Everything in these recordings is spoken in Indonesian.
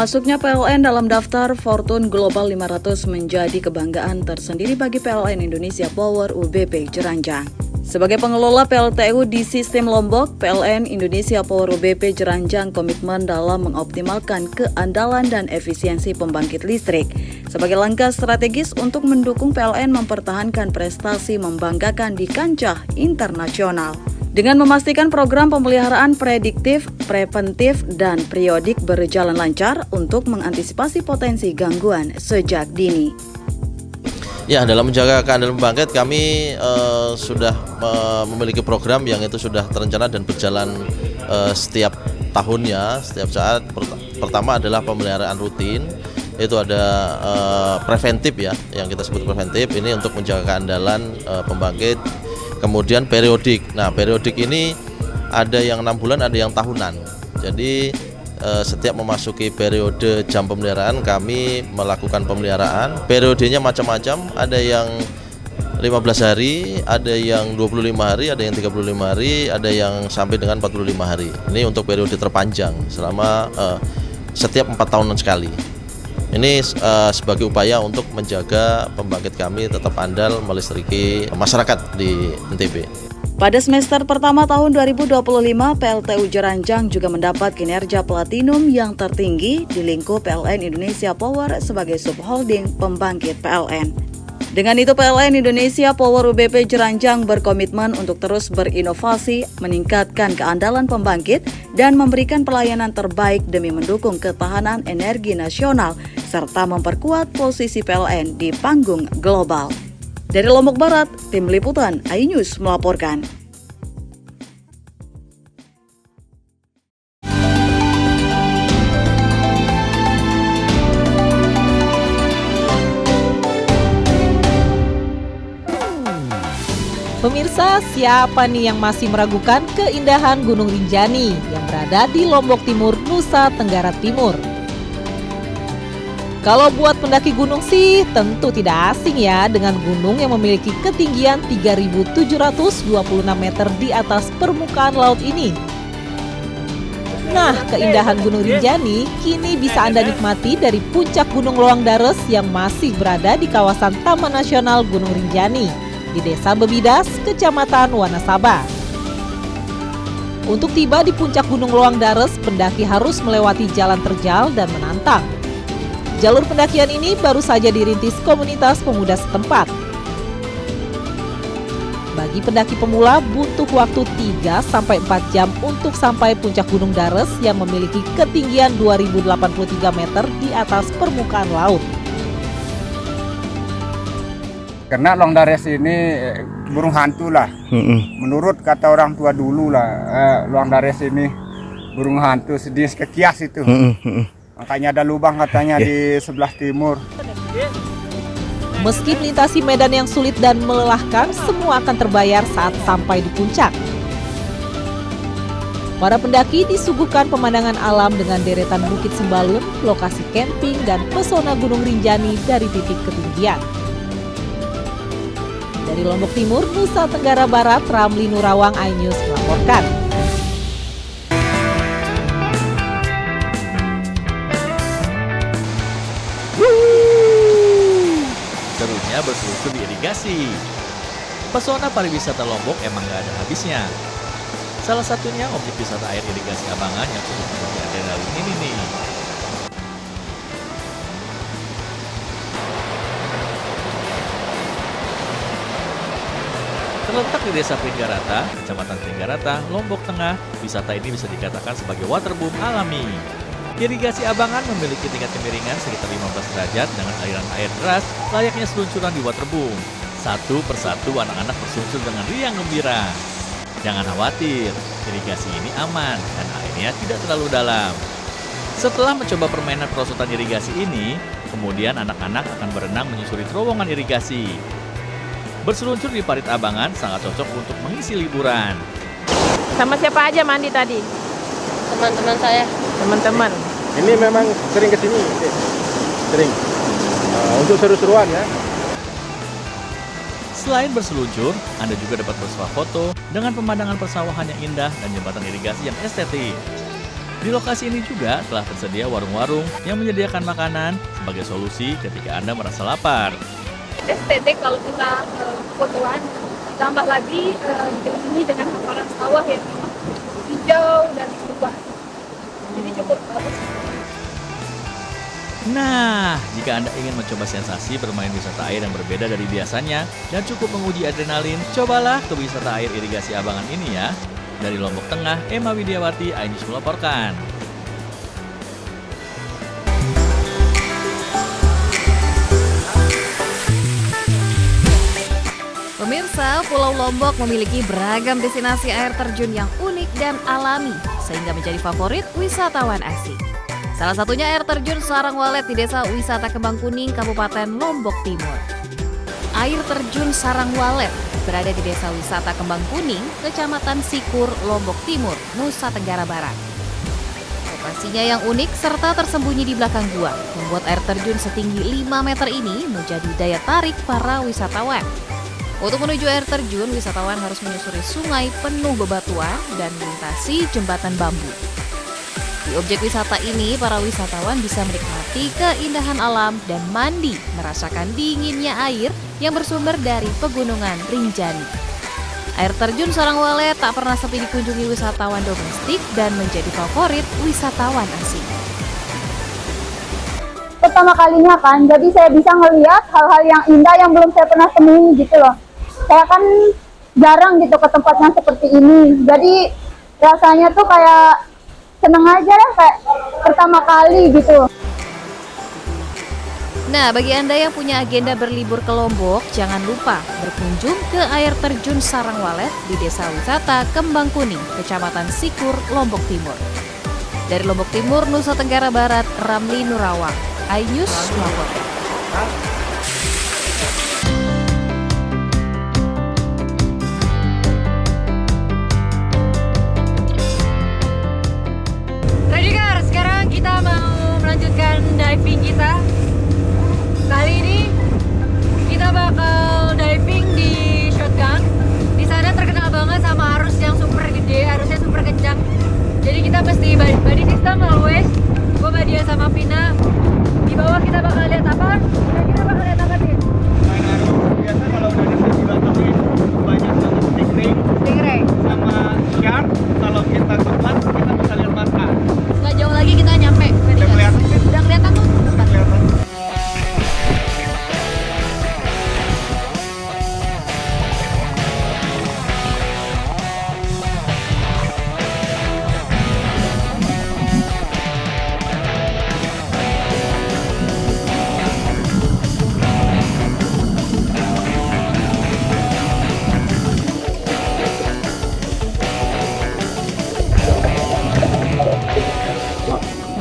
Masuknya PLN dalam daftar Fortune Global 500 menjadi kebanggaan tersendiri bagi PLN Indonesia Power UBP Jeranjang. Sebagai pengelola PLTU di sistem Lombok, PLN Indonesia Power UBP Jeranjang komitmen dalam mengoptimalkan keandalan dan efisiensi pembangkit listrik sebagai langkah strategis untuk mendukung PLN mempertahankan prestasi membanggakan di kancah internasional. Dengan memastikan program pemeliharaan prediktif, preventif, dan periodik berjalan lancar untuk mengantisipasi potensi gangguan sejak dini. Ya, dalam menjaga keandalan pembangkit kami sudah memiliki program yang itu sudah terencana dan berjalan setiap tahunnya, setiap saat. Pertama adalah pemeliharaan rutin, itu ada preventif ya, yang kita sebut preventif, ini untuk menjaga keandalan pembangkit. Kemudian periodik. Nah, periodik ini ada yang 6 bulan, ada yang tahunan. Jadi setiap memasuki periode jam pemeliharaan kami melakukan pemeliharaan. Periodenya macam-macam, ada yang 15 hari, ada yang 25 hari, ada yang 35 hari, ada yang sampai dengan 45 hari. Ini untuk periode terpanjang selama setiap 4 tahunan sekali. Ini sebagai upaya untuk menjaga pembangkit kami tetap andal melistriki masyarakat di NTB. Pada semester pertama tahun 2025, PLTU Jeranjang juga mendapat kinerja platinum yang tertinggi di lingkup PLN Indonesia Power sebagai subholding pembangkit PLN. Dengan itu, PLN Indonesia Power UBP Jeranjang berkomitmen untuk terus berinovasi, meningkatkan keandalan pembangkit, dan memberikan pelayanan terbaik demi mendukung ketahanan energi nasional, serta memperkuat posisi PLN di panggung global. Dari Lombok Barat, Tim Liputan iNews melaporkan. Pemirsa, siapa nih yang masih meragukan keindahan Gunung Rinjani yang berada di Lombok Timur, Nusa Tenggara Timur? Kalau buat pendaki gunung sih tentu tidak asing ya dengan gunung yang memiliki ketinggian 3.726 meter di atas permukaan laut ini. Nah, keindahan Gunung Rinjani kini bisa Anda nikmati dari puncak Gunung Loang Dares yang masih berada di kawasan Taman Nasional Gunung Rinjani di Desa Bebidas, Kecamatan Wanasaba. Untuk tiba di puncak Gunung Loang Dares, pendaki harus melewati jalan terjal dan menantang. Jalur pendakian ini baru saja dirintis komunitas pemuda setempat. Bagi pendaki pemula butuh waktu 3-4 jam untuk sampai puncak Gunung Dares yang memiliki ketinggian 2083 meter di atas permukaan laut. Karena Loang Dares ini burung hantu lah. Menurut kata orang tua dulu lah, Loang Dares ini burung hantu sedih kekias itu. Makanya ada lubang katanya di sebelah timur. Meski melintasi medan yang sulit dan melelahkan, semua akan terbayar saat sampai di puncak. Para pendaki disuguhkan pemandangan alam dengan deretan Bukit Sembalun, lokasi camping, dan pesona Gunung Rinjani dari titik ketinggian. Dari Lombok Timur, Nusa Tenggara Barat, Ramli Nurawang iNews melaporkan. Serunya berselusur di irigasi. Pesona pariwisata Lombok emang gak ada habisnya. Salah satunya objek wisata air irigasi Abangan yang cukup memiliki adrenalin ini nih. Terletak di Desa Pringgarata, Kecamatan Pringgarata, Lombok Tengah, wisata ini bisa dikatakan sebagai waterboom alami. Irigasi Abangan memiliki tingkat kemiringan sekitar 15 derajat dengan aliran air deras layaknya seluncuran di waterboom. Satu persatu anak-anak berseluncur dengan riang gembira. Jangan khawatir, irigasi ini aman dan airnya tidak terlalu dalam. Setelah mencoba permainan perosotan irigasi ini, kemudian anak-anak akan berenang menyusuri terowongan irigasi. Berseluncur di parit Abangan sangat cocok untuk mengisi liburan. Sama siapa aja mandi tadi? Teman-teman saya. Teman-teman. Ini memang sering ke sini, sering. Untuk seru-seruan ya. Selain berseluncur, Anda juga dapat bersuah foto dengan pemandangan persawahan yang indah dan jembatan irigasi yang estetik. Di lokasi ini juga telah tersedia warung-warung yang menyediakan makanan sebagai solusi ketika Anda merasa lapar. Estetik kalau kita fotoan, ditambah lagi ini dengan hamparan sawah yang hijau dan lebat. Jadi cukup bagus. Nah, jika Anda ingin mencoba sensasi bermain wisata air yang berbeda dari biasanya dan cukup menguji adrenalin, cobalah ke wisata air irigasi Abangan ini ya. Dari Lombok Tengah, Emma Widiawati, iNews melaporkan. Pemirsa, Pulau Lombok memiliki beragam destinasi air terjun yang unik dan alami, sehingga menjadi favorit wisatawan asing. Salah satunya air terjun Sarang Walet di Desa Wisata Kembang Kuning, Kabupaten Lombok Timur. Air terjun Sarang Walet berada di Desa Wisata Kembang Kuning, Kecamatan Sikur, Lombok Timur, Nusa Tenggara Barat. Lokasinya yang unik serta tersembunyi di belakang gua membuat air terjun setinggi 5 meter ini menjadi daya tarik para wisatawan. Untuk menuju air terjun, wisatawan harus menyusuri sungai penuh bebatuan dan melintasi jembatan bambu. Di objek wisata ini, para wisatawan bisa menikmati keindahan alam dan mandi, merasakan dinginnya air yang bersumber dari pegunungan Rinjani. Air terjun Sarang Walet tak pernah sepi dikunjungi wisatawan domestik dan menjadi favorit wisatawan asing. Pertama kalinya kan, jadi saya bisa ngelihat hal-hal yang indah yang belum saya pernah temui gitu loh. Saya kan jarang gitu ke tempat yang seperti ini, jadi rasanya tuh kayak seneng aja lah, kayak pertama kali gitu. Nah, bagi Anda yang punya agenda berlibur ke Lombok, jangan lupa berkunjung ke air terjun Sarang Walet di Desa Wisata Kembang Kuning, Kecamatan Sikur, Lombok Timur. Dari Lombok Timur, Nusa Tenggara Barat, Ramli Nurawang, iNews melaporkan. Radikar, sekarang kita mau melanjutkan diving kita. Kali ini kita bakal diving di shotgun. Di sana terkenal banget sama arus yang super gede, arusnya super kencang. Jadi kita mesti body system always. Gue Badia sama Vina. Di bawah kita bakal lihat apa? Dan kita bakal lihat apa sih? Biasa kalau udah di sini bakal banyak banget Stingray. sama shark. Kalau kita kelas kita bisa lihat makan. Nggak jauh lagi kita nyampe. Udah kelihatan sih? Udah kelihatan tuh? Udah kelihatan.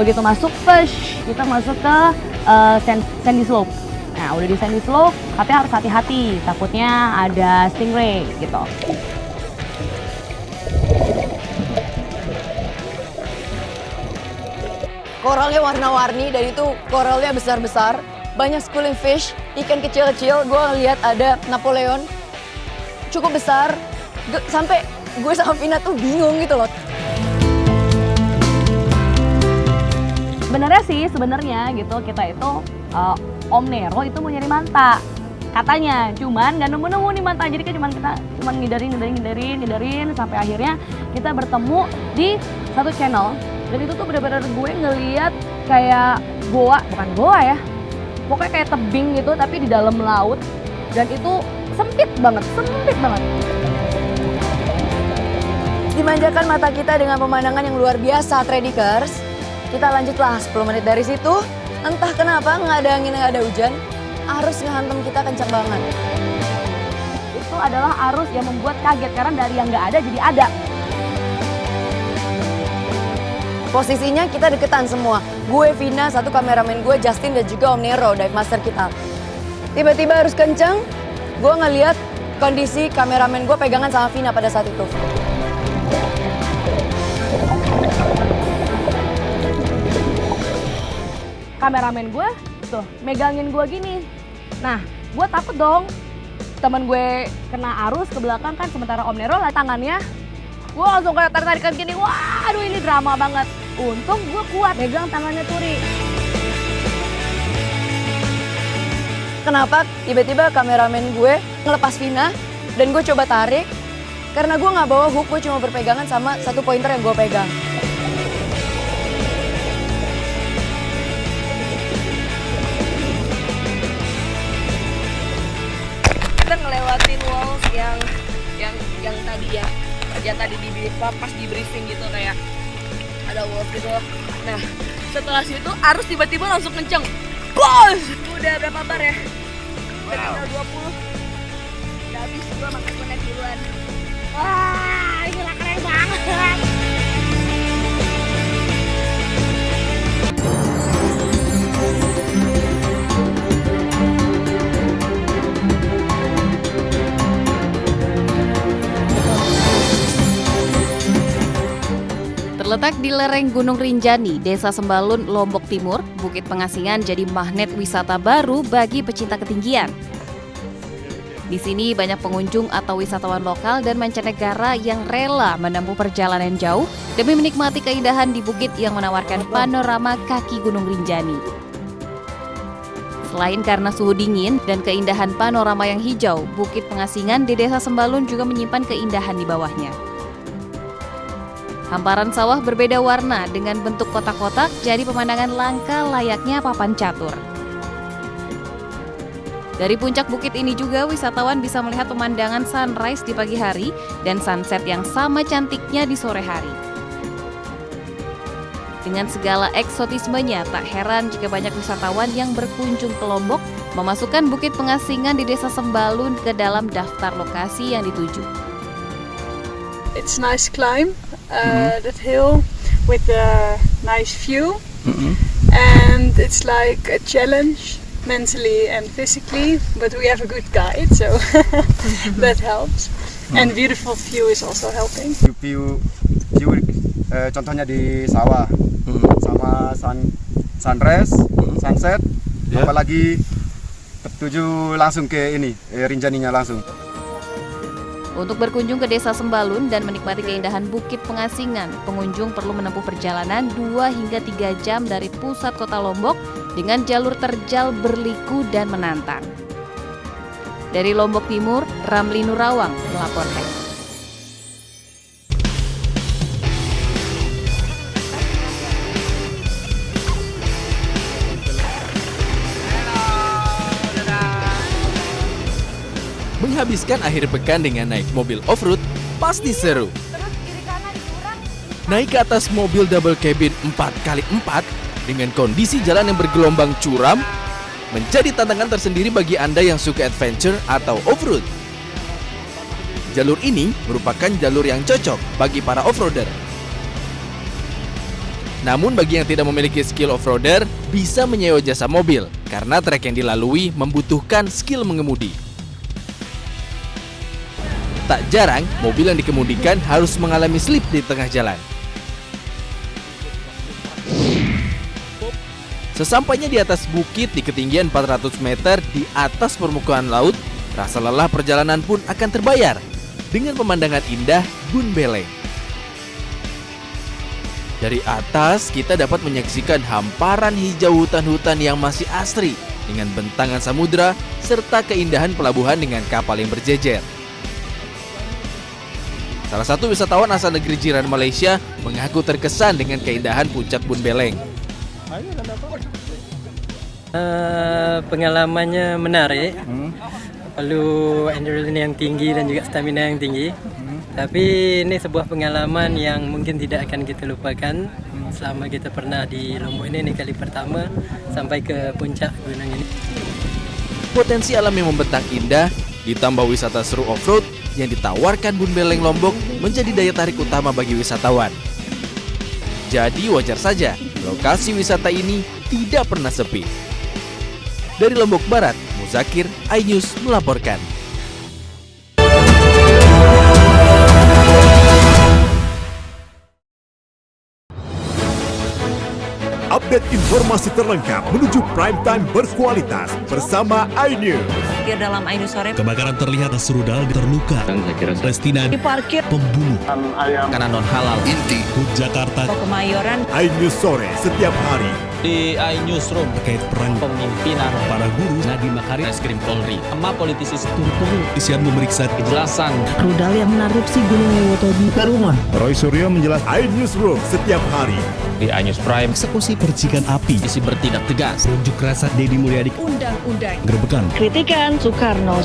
Begitu masuk fish, kita masuk ke sandy slope. Nah, udah di sandy slope, tapi harus hati-hati, takutnya ada stingray gitu. Koralnya warna-warni dan itu koralnya besar-besar, banyak schooling fish, ikan kecil-kecil. Gue ngeliat ada Napoleon, cukup besar, sampai gue sama Vina tuh bingung gitu loh. Sebenarnya gitu kita itu Om Nero itu mau nyari manta katanya, cuman nggak nemu nih manta, jadi kan kita ngidarin sampai akhirnya kita bertemu di satu channel dan itu tuh benar-benar gue ngeliat kayak bukan goa ya, pokoknya kayak tebing gitu tapi di dalam laut dan itu sempit banget. Dimanjakan mata kita dengan pemandangan yang luar biasa, Tradikers. Kita lanjutlah 10 menit dari situ, entah kenapa nggak ada angin, nggak ada hujan, arus ngehantam kita kencang banget. Itu adalah arus yang membuat kaget karena dari yang nggak ada jadi ada. Posisinya kita deketan semua, gue, Vina, satu kameramen gue, Justin dan juga Om Nero, dive master kita. Tiba-tiba arus kencang, gue ngeliat kondisi kameramen gue pegangan sama Vina pada saat itu. Kameramen gue tuh megangin gue gini. Nah, gue takut dong temen gue kena arus ke belakang kan, sementara Om Nero lah tangannya. Gue langsung kayak tarik-tarikan gini, wah aduh ini drama banget. Untung gue kuat megang tangannya Turi. Kenapa tiba-tiba kameramen gue ngelepas Vina dan gue coba tarik? Karena gue nggak bawa hook, gue cuma berpegangan sama satu pointer yang gue pegang. Kita ngelewatin walls yang tadi ya, aja tadi pas di briefing gitu kayak ada walls gitu. Nah setelah situ arus tiba-tiba langsung kenceng. Bos! Udah berapa bar ya? Udah tinggal 20. Udah habis gue makan gue naik duluan. Wah, gila keren banget. Terletak di lereng Gunung Rinjani, Desa Sembalun, Lombok Timur, Bukit Pengasingan jadi magnet wisata baru bagi pecinta ketinggian. Di sini banyak pengunjung atau wisatawan lokal dan mancanegara yang rela menempuh perjalanan jauh demi menikmati keindahan di bukit yang menawarkan panorama kaki Gunung Rinjani. Selain karena suhu dingin dan keindahan panorama yang hijau, Bukit Pengasingan di Desa Sembalun juga menyimpan keindahan di bawahnya. Hamparan sawah berbeda warna dengan bentuk kotak-kotak jadi pemandangan langka layaknya papan catur. Dari puncak bukit ini juga wisatawan bisa melihat pemandangan sunrise di pagi hari dan sunset yang sama cantiknya di sore hari. Dengan segala eksotismenya, tak heran jika banyak wisatawan yang berkunjung ke Lombok memasukkan Bukit Pengasingan di Desa Sembalun ke dalam daftar lokasi yang dituju. It's nice climb, that hill with a nice view, and it's like a challenge mentally and physically, but we have a good guide, so that helps. And beautiful view is also helping. View contohnya di sawah, sama sunrise, sunset, apalagi tertuju langsung ke ini, Rinjaninya langsung. Untuk berkunjung ke Desa Sembalun dan menikmati keindahan Bukit Pengasingan, pengunjung perlu menempuh perjalanan 2 hingga 3 jam dari pusat kota Lombok dengan jalur terjal berliku dan menantang. Dari Lombok Timur, Ramli Nurawang melaporkan. Menghabiskan akhir pekan dengan naik mobil off-road pasti seru. Naik ke atas mobil double cabin 4x4 dengan kondisi jalan yang bergelombang curam menjadi tantangan tersendiri bagi Anda yang suka adventure atau off-road. Jalur ini merupakan jalur yang cocok bagi para off-roader. Namun bagi yang tidak memiliki skill off-roader bisa menyewa jasa mobil karena trek yang dilalui membutuhkan skill mengemudi. Tak jarang, mobil yang dikemudikan harus mengalami slip di tengah jalan. Sesampainya di atas bukit di ketinggian 400 meter di atas permukaan laut, rasa lelah perjalanan pun akan terbayar dengan pemandangan indah Gun Beleng. Dari atas, kita dapat menyaksikan hamparan hijau hutan-hutan yang masih asri dengan bentangan samudra serta keindahan pelabuhan dengan kapal yang berjejer. Salah satu wisatawan asal negeri jiran Malaysia mengaku terkesan dengan keindahan puncak Bun Beleng. Pengalamannya menarik, perlu adrenalin yang tinggi dan juga stamina yang tinggi. Tapi ini sebuah pengalaman yang mungkin tidak akan kita lupakan selama kita pernah di Lombok ini kali pertama sampai ke puncak gunung ini. Potensi alam yang membentang indah ditambah wisata seru off-road yang ditawarkan Bun Beleng Lombok menjadi daya tarik utama bagi wisatawan. Jadi wajar saja lokasi wisata ini tidak pernah sepi. Dari Lombok Barat, Muzakir, iNews melaporkan. Update informasi terlengkap menuju prime time berkualitas bersama iNews. Dalam iNews sore. Kebakaran terlihat serudal terluka. Restina Diparkir. pembunuh. Karena non halal. Inti Jakarta. Kemayoran. iNews sore setiap hari. Di iNewsroom Terkait perang pemimpinan para guru. Nadiem Makarim, Reskrim Polri, sama politisi turut-turut Isian memeriksa kejelasan. Rudal yang menarupsi Gunung Wotobi ke rumah. Roy Suryo menjelaskan iNewsroom setiap hari. Di iNews Prime, Eksekusi percikan api. isi bertindak tegas. Unjuk rasa Deddy Mulyadi. Undang-undang. Gerbekan. Kritikan Soekarno.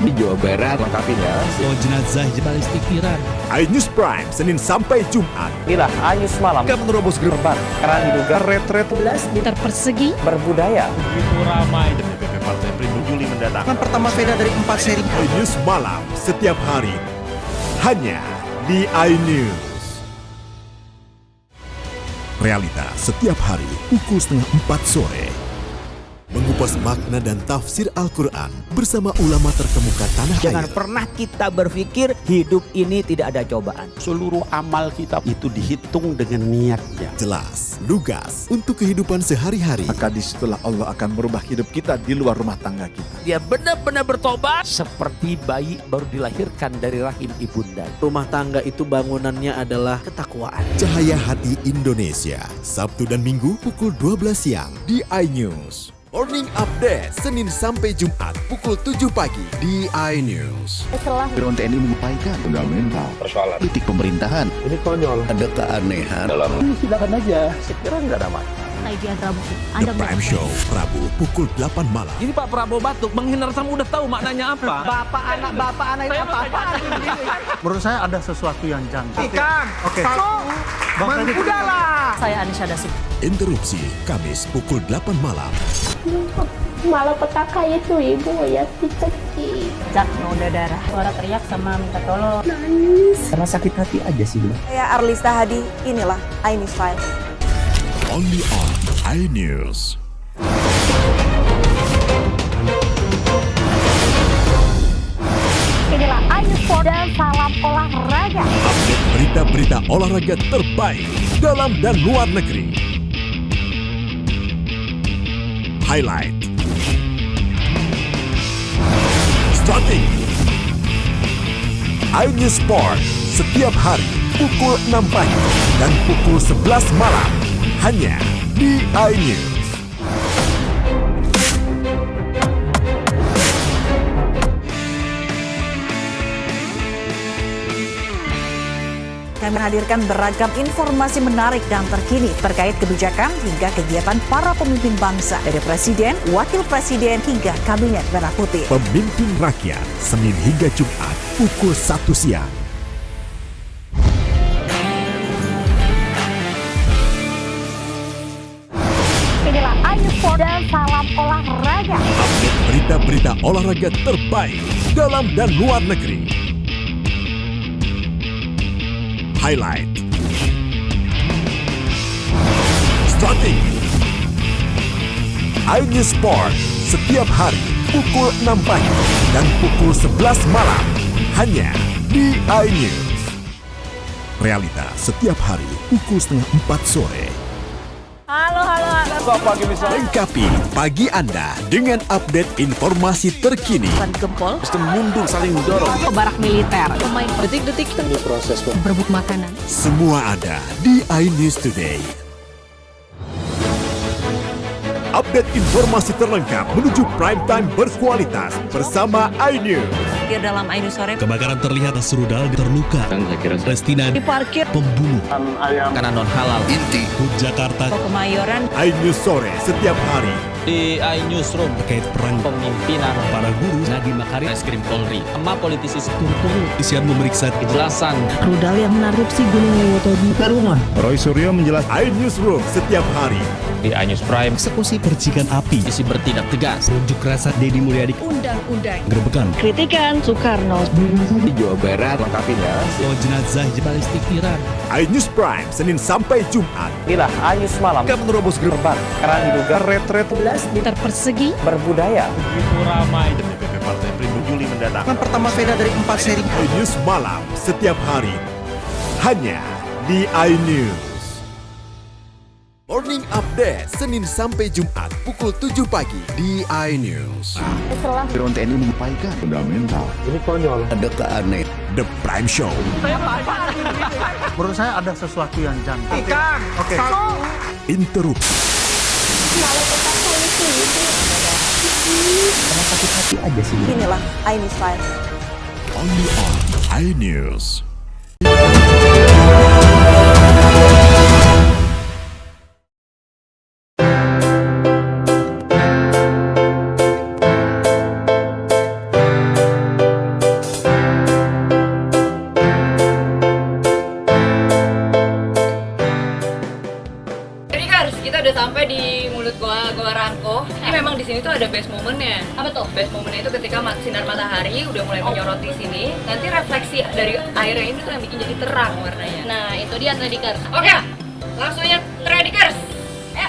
Di Jawa Barat lengkapinya. Jenazah Balistik Iran. iNews Prime Senin sampai Jumat. Inilah iNews malam. Jika menerobos gerbang Karena diduga retret Meter persegi. berbudaya. Begitu ramai. DPP Partai Perindo Juli mendatang. Pertama sepeda dari 4 seri. iNews malam setiap hari hanya di iNews. Realita setiap hari pukul 3:30 sore. Mengupas makna dan tafsir Al-Quran bersama ulama terkemuka tanah Jangan air. pernah kita berpikir hidup ini tidak ada cobaan. Seluruh amal kita itu dihitung dengan niatnya. Jelas, lugas untuk kehidupan sehari-hari. Maka disitulah Allah akan merubah hidup kita di luar rumah tangga kita. Dia benar-benar bertobat seperti bayi baru dilahirkan dari rahim ibunda. Rumah tangga itu bangunannya adalah ketakwaan. Cahaya Hati Indonesia, Sabtu dan Minggu pukul 12 siang di iNews. Morning Update, Senin sampai Jumat pukul 7 pagi di iNews. Background TNI mengupayakan fundamental Persoalan. politik pemerintahan. Ini konyol. Ada keanehan. Ini silakan aja. Saya kira nggak ada masalah. The Prime Show, Rabu pukul 8 malam. Jadi Pak Prabowo batuk, menghina sama udah tahu maknanya apa. Bapak anak itu apa-apa. Menurut saya ada sesuatu yang janggal. Oke. Udahlah. Saya Anisha Dasip. Interupsi, Kamis pukul 8 malam. Malapetaka itu ibu ya kecil. Zat noda darah. Suara teriak sama minta tolong. Karena sakit hati aja sih. Saya Arlista Hadi, inilah iNews File. Only on iNews. Inilah iNews Sport dan salam olahraga. Update berita-berita olahraga terbaik dalam dan luar negeri. Highlight. Starting. iNews Sport setiap hari pukul 6 pagi dan pukul 11 malam hanya di iNews. Kami menghadirkan beragam informasi menarik dan terkini terkait kebijakan hingga kegiatan para pemimpin bangsa dari presiden, wakil presiden hingga kabinet merah putih. Pemimpin Rakyat, Senin hingga Jumat pukul 1 siang. Inilah iNews Sport dan salam olahraga. Update berita-berita olahraga terbaik dalam dan luar negeri. Highlight. Starting. iNews Sport setiap hari pukul 6 pagi dan pukul 11 malam hanya di iNews. Realita setiap hari pukul 3:30 sore. Halo. Lengkapi pagi Anda dengan update informasi terkini. Gempol. Mundur saling dorong. Barak militer. Pemain detik-detik Proses berebut makanan. Semua ada di iNews Today. Update informasi terlengkap menuju prime time berkualitas bersama iNews. Dalam iNews sore. Kebakaran terlihat serudal terluka. Restina Diparkir. pembunuh. Karena non halal. Inti Jakarta. Kemayoran. iNews sore setiap hari. Di iNewsroom Terkait perang pemimpinan para guru. Nadiem Makarim, Reskrim Polri, sama politisi turut-turut Isian memeriksa kejelasan. Rudal yang menarupsi Gunung Wotobi ke rumah. Roy Suryo menjelaskan iNewsroom setiap hari. Di iNews Prime, Eksekusi percikan api. Isi bertindak tegas. Unjuk rasa Deddy Mulyadi. Undang-undang. Gerbekan. Kritikan Soekarno. di Jawa Barat lengkapinya. Jenazah Balistik Iran. iNews Prime Senin sampai Jumat. Inilah iNews malam. Jika menerobos gerbang Karena diduga retret Meter persegi. berbudaya. Begitu ramai. DPP Partai Perindo Juli mendatang. Pertama sepeda dari 4 seri. iNews malam setiap hari hanya di iNews. Morning Update, Senin sampai Jumat pukul 7 pagi di iNews. Drone TNI menyampaikan fundamental. Ini konyol. Ada keanehan. The Prime Show. Menurut saya ada sesuatu yang janggal. Oke. Interupsi. Karena sakit hati aja sih. Inilah iNews Files. Only on iNews. Kita udah sampai di mulut Goa Rangko. Ini memang di sini tuh ada best momennya. Apa tuh? Best momennya itu ketika sinar matahari udah mulai menyoroti sini. Nanti refleksi dari airnya ini tuh yang bikin jadi terang warnanya. Nah, itu dia Tradikers. Oke, langsung aja Tradikers. Ya.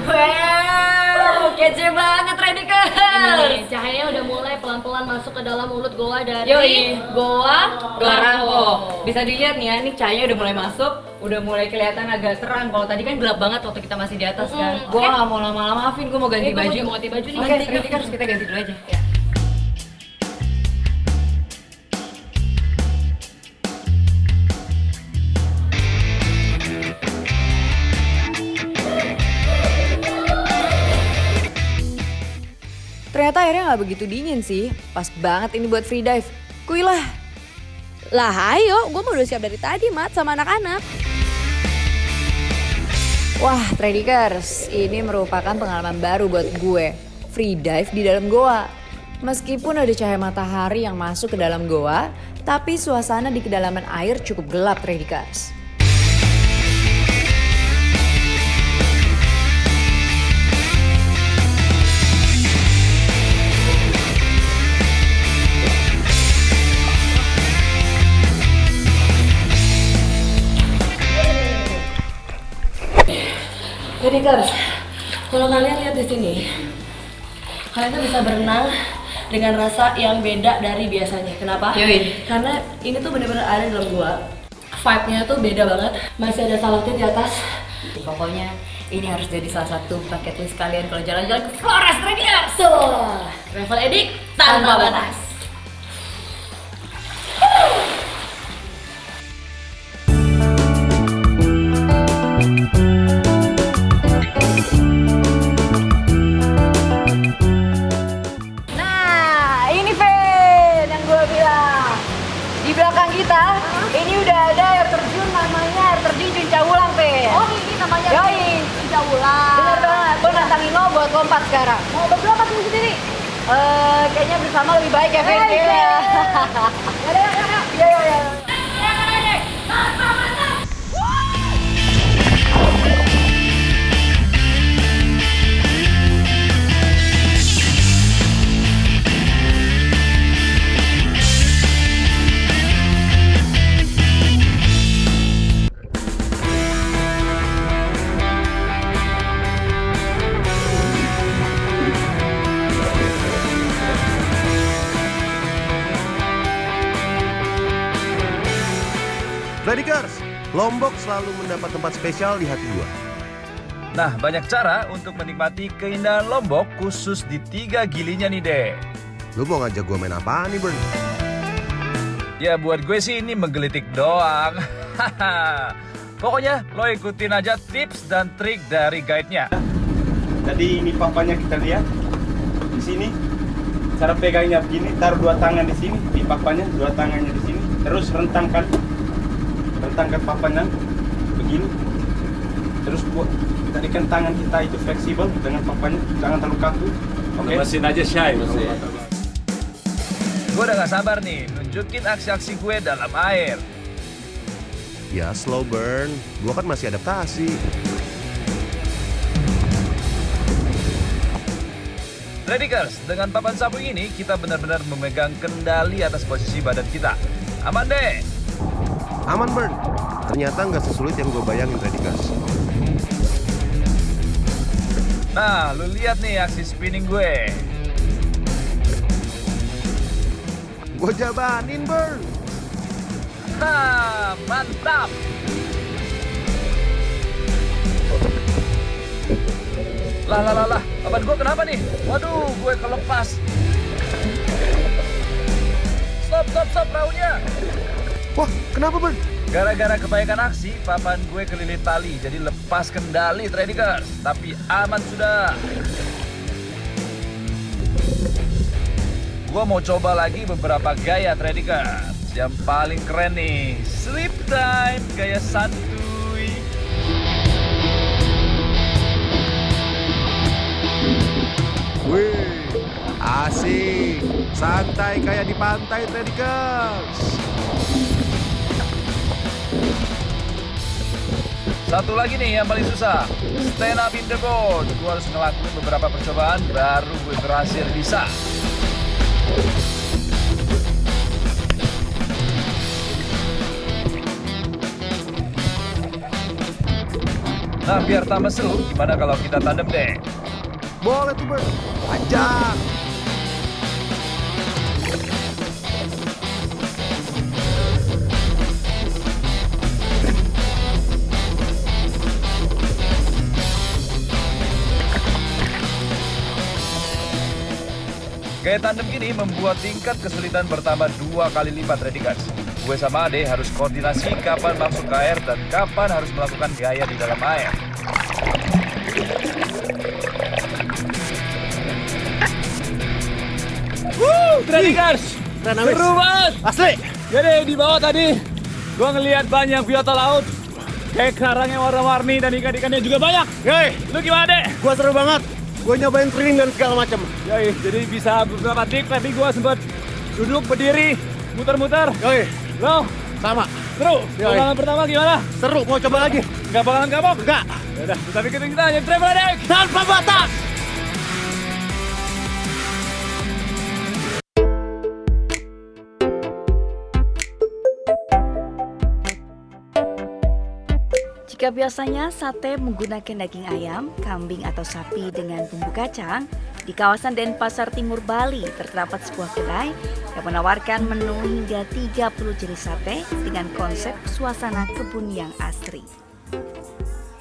Wow, kece banget Tradikers. Ini cahayanya udah mulai pelan-pelan masuk ke dalam mulut goa dari Goa Rangko. Bisa dilihat nih ya, ini cahayanya udah mulai masuk, udah mulai kelihatan agak terang. Kalau tadi kan gelap banget waktu kita masih di atas kan. Gua nggak mau lama-lama, maafin, gua mau ganti baju. Mau ganti baju nih. Oke, Tradikers kita ganti dulu aja. Ya. Ternyata airnya nggak begitu dingin sih. Pas banget ini buat free dive. Kuilah. Lah ayo, gue mau udah siap dari tadi Mat sama anak-anak. Wah, Tradikers, ini merupakan pengalaman baru buat gue. Free dive di dalam goa. Meskipun ada cahaya matahari yang masuk ke dalam goa, tapi suasana di kedalaman air cukup gelap, Tradikers. Tradikers, kalau kalian lihat di sini, kalian tuh bisa berenang dengan rasa yang beda dari biasanya. Kenapa? Karena ini tuh bener-bener ada dalam gua. Vibe-nya tuh beda banget. Masih ada stalaktit di atas. Pokoknya ini harus jadi salah satu bucket list kalian kalau jalan-jalan ke Flores Tradikers. Travel edik tanpa batas. Di belakang kita, ini udah ada air terjun namanya air terjun Juncawulang, Pe. Oh ini namanya Juncawulang. Bener banget, gue nantangin lo buat lompat sekarang. Mau berdua apa sendiri sendiri? Kayaknya bersama lebih baik ya, Pe. Ya. Tradikers, Lombok selalu mendapat tempat spesial di hati gua. Nah, banyak cara untuk menikmati keindahan Lombok khusus di 3 gilinya nih, Dek. Lu mau ngajak gua main apaan nih, Bern? Ya buat gue sih ini menggelitik doang. Pokoknya lo ikutin aja tips dan trik dari guide-nya. Jadi ini papanya kita lihat di sini. Cara pegangnya begini, taruh 2 tangan di sini, di papanya 2 tangannya di sini. Terus rentangkan papanya begini. Terus buat tadikan tangan kita itu fleksibel dengan papanya, jangan terlalu kaku. Oke. Mesin aja Shay. Gue udah gak sabar nih nunjukin aksi-aksi gue dalam air. Ya slow burn, gua kan masih adaptasi. Tradikers, dengan papan sabung ini kita benar-benar memegang kendali atas posisi badan kita. Aman deh. Aman, Bern. Ternyata nggak sesulit yang gue bayangin, Tradikers. Nah, lu lihat nih aksi spinning gue. Gue jabanin, Bern. Nah, mantap. Lah, apaan gue kenapa nih? Waduh, gue kelepas. Stop perahunya. Wah, kenapa, Bern? Gara-gara kebaikan aksi, papan gue kelilit tali, jadi lepas kendali Tradikers. Tapi aman sudah. Gue mau coba lagi beberapa gaya Tradikers. Yang paling keren nih, sleep time, gaya santuy. Wih, asik. Santai kayak di pantai, Tradikers. Satu lagi nih yang paling susah, stand up in the boat. Gue harus ngelakuin beberapa percobaan baru gue berhasil bisa. Nah, biar tambah seru, gimana kalau kita tandem deh? Boleh tuh, Bern. Panjang. Gaya tandem gini membuat tingkat kesulitan bertambah 2 kali lipat, Tradikers. Gue sama Ade harus koordinasi kapan masuk ke air dan kapan harus melakukan gaya di dalam air. Tradikers! Seru banget! Asli! Jadi di bawah tadi, gue ngelihat banyak biota laut. Kayak karang yang warna-warni dan ikan-ikannya juga banyak. Yoi! Lu gimana, Dek? Gue seru banget. Gue nyobain training dan segala macam. Yoi, jadi bisa beberapa trik, tapi gue sempet duduk, berdiri, muter-muter. Yoi! Lo? Sama. Seru? Pengalaman pertama gimana? Seru, mau coba lagi. Nggak bakalan kapok? Enggak. Yaudah, kita ikutin kita, yang travel Dek! Tanpa batas! Jika biasanya sate menggunakan daging ayam, kambing atau sapi dengan bumbu kacang, di kawasan Denpasar Timur, Bali terdapat sebuah kedai yang menawarkan menu hingga 30 jenis sate dengan konsep suasana kebun yang asri.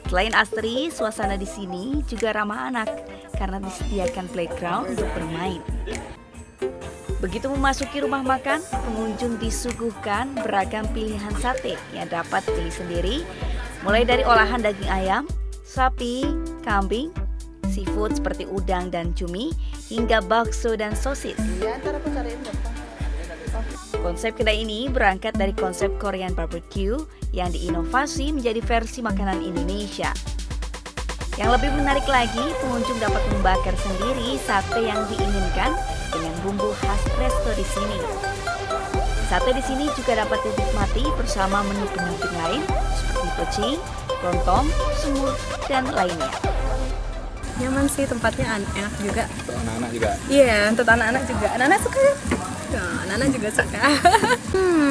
Selain asri, suasana di sini juga ramah anak karena disediakan playground untuk bermain. Begitu memasuki rumah makan, pengunjung disuguhkan beragam pilihan sate yang dapat pilih sendiri, mulai dari olahan daging ayam, sapi, kambing, seafood seperti udang dan cumi, hingga bakso dan sosis. Konsep kedai ini berangkat dari konsep Korean barbecue yang diinovasi menjadi versi makanan Indonesia. Yang lebih menarik lagi, pengunjung dapat membakar sendiri sate yang diinginkan dengan bumbu khas resto di sini. Sate di sini juga dapat dinikmati bersama menu pendamping lain seperti pecing, lontong, semur, dan lainnya. Nyaman sih, tempatnya enak juga. Untuk anak-anak juga? Iya, untuk anak-anak juga. Anak-anak suka ya? Ya, anak-anak juga suka.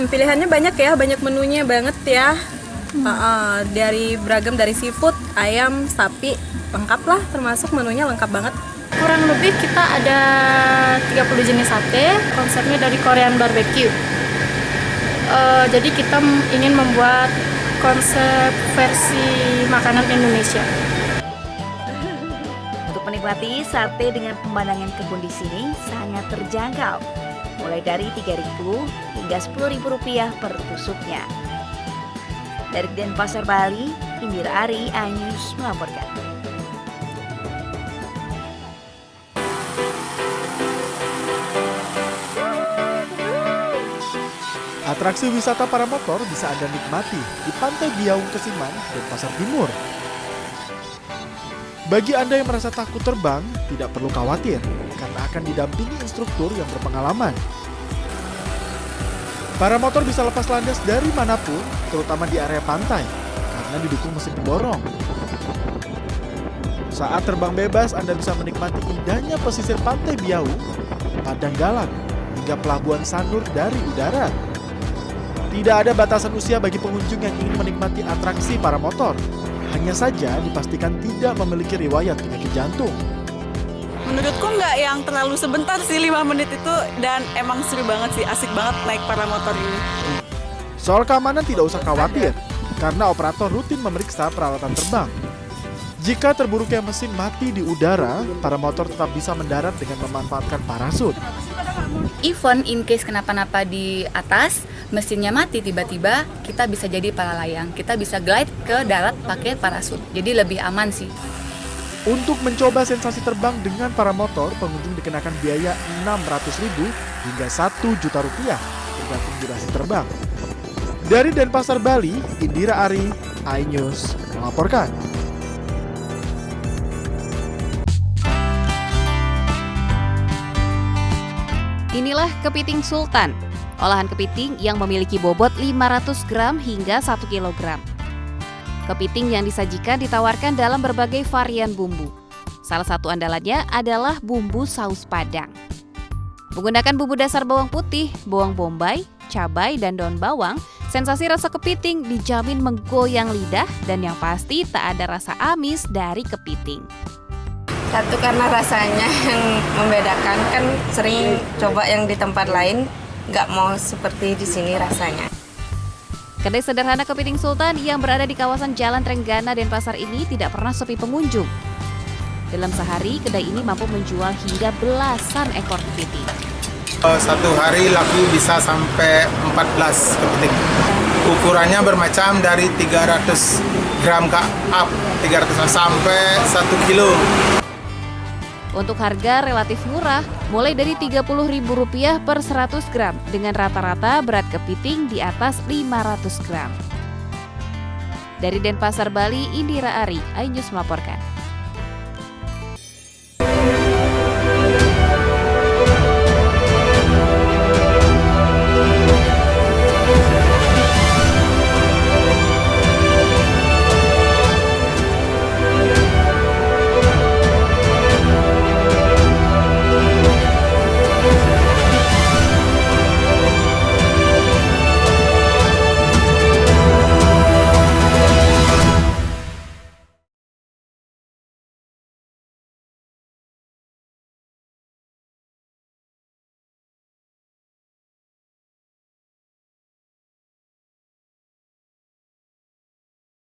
Pilihannya banyak ya, banyak menunya banget ya. Dari beragam, dari seafood, ayam, sapi, lengkap lah, termasuk menunya lengkap banget. Kurang lebih kita ada 30 jenis sate, konsepnya dari Korean barbecue. Jadi kita ingin membuat konsep versi makanan Indonesia. Untuk menikmati sate dengan pemandangan kebun di sini sangat terjangkau, mulai dari Rp3.000 hingga Rp10.000 per tusuknya. Dari Denpasar, Bali, Indira Ari, iNews melaporkan. Atraksi wisata para motor bisa Anda nikmati di Pantai Biaung Kesiman, Denpasar Timur. Bagi Anda yang merasa takut terbang, tidak perlu khawatir karena akan didampingi instruktur yang berpengalaman. Para motor bisa lepas landas dari manapun, terutama di area pantai, karena didukung mesin pendorong. Saat terbang bebas, Anda bisa menikmati indahnya pesisir Pantai Biaung, Padang Galang, hingga Pelabuhan Sanur dari udara. Tidak ada batasan usia bagi pengunjung yang ingin menikmati atraksi para motor. hanya saja dipastikan tidak memiliki riwayat penyakit jantung. Menurutku nggak yang terlalu sebentar sih 5 menit itu, dan emang seru banget sih, asik banget naik paramotor ini. Soal keamanan tidak usah khawatir, karena operator rutin memeriksa peralatan terbang. Jika terburuknya mesin mati di udara, paramotor tetap bisa mendarat dengan memanfaatkan parasut. Even in case kenapa-napa di atas, mesinnya mati tiba-tiba, kita bisa jadi para layang. Kita bisa glide ke darat pakai parasut. Jadi lebih aman sih. Untuk mencoba sensasi terbang dengan paramotor, pengunjung dikenakan biaya Rp600.000 hingga Rp1 juta, tergantung durasi terbang. Dari Denpasar, Bali, Indira Ari, iNews melaporkan. Inilah kepiting sultan, olahan kepiting yang memiliki bobot 500 gram hingga 1 kilogram. Kepiting yang disajikan ditawarkan dalam berbagai varian bumbu. Salah satu andalannya adalah bumbu saus Padang. Menggunakan bumbu dasar bawang putih, bawang bombay, cabai, dan daun bawang, sensasi rasa kepiting dijamin menggoyang lidah dan yang pasti tak ada rasa amis dari kepiting. Satu karena rasanya yang membedakan, kan sering coba yang di tempat lain, nggak mau seperti di sini rasanya. Kedai sederhana kepiting sultan yang berada di kawasan Jalan Trenggana Denpasar ini tidak pernah sepi pengunjung. Dalam sehari, kedai ini mampu menjual hingga belasan ekor kepiting. Satu hari laku bisa sampai 14 kepiting. Ukurannya bermacam dari 300 gram ke up, 300 sampai 1 kilo. Untuk harga relatif murah, mulai dari Rp30.000 per 100 gram dengan rata-rata berat kepiting di atas 500 gram. Dari Denpasar, Bali, Indira Ari, iNews melaporkan.